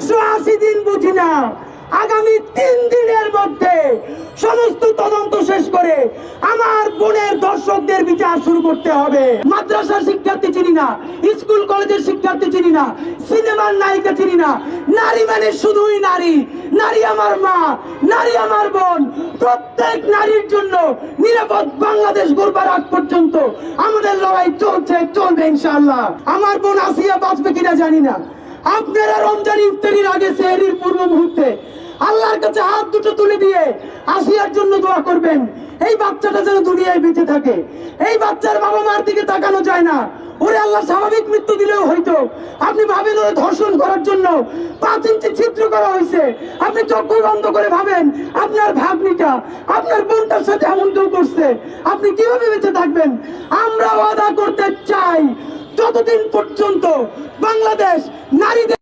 180 দিন বুঝি না, আগামী 3 দিনের মধ্যে সমস্ত তদন্ত শেষ করে আমার বোনের দর্শকদের বিচার শুরু করতে হবে। মাদ্রাসার শিক্ষার্থী চিনি না, স্কুল কলেজের শিক্ষার্থী চিনি না, সিনেমার নায়িকা চিনি না। নারী মানে শুধুই নারী। নারী আমার মা, নারী আমার বোন। প্রত্যেক নারীর জন্য নিরাপদ বাংলাদেশ গড়বার আগ পর্যন্ত আমাদের লড়াই চলছে, চলবে ইনশাআল্লাহ। আমার বোন আসিয়া বাঁচবে কিনা জানি না। আপনারা রমজান ইফতারির আগে সেহরির পূর্ব মুহূর্তে আল্লাহর কাছে হাত দুটো তুলে দিয়ে আসিয়ার জন্য দোয়া করবেন। এই বাচ্চাটা যেন দুনিয়ায় বেঁচে থাকে। এই বাচ্চার বাবা মার দিকে তাকানো যায় না। ওরে আল্লাহ স্বাভাবিক মৃত্যু দিলেও হয়তো আপনি ভাবেন ওরে ধর্ষণ করার জন্য 5 ইঞ্চি ছিদ্র করা হয়েছে। আপনি চক্ষু বন্ধ করে ভাবেন আপনার ভাগ্নিটা আপনার বোনটার সাথে এমন কেউ করছে, আপনি কিভাবে বেঁচে থাকবেন? আমরা ওয়াদা করতে চাই, যতদিন পর্যন্ত বাংলাদেশ নারীদের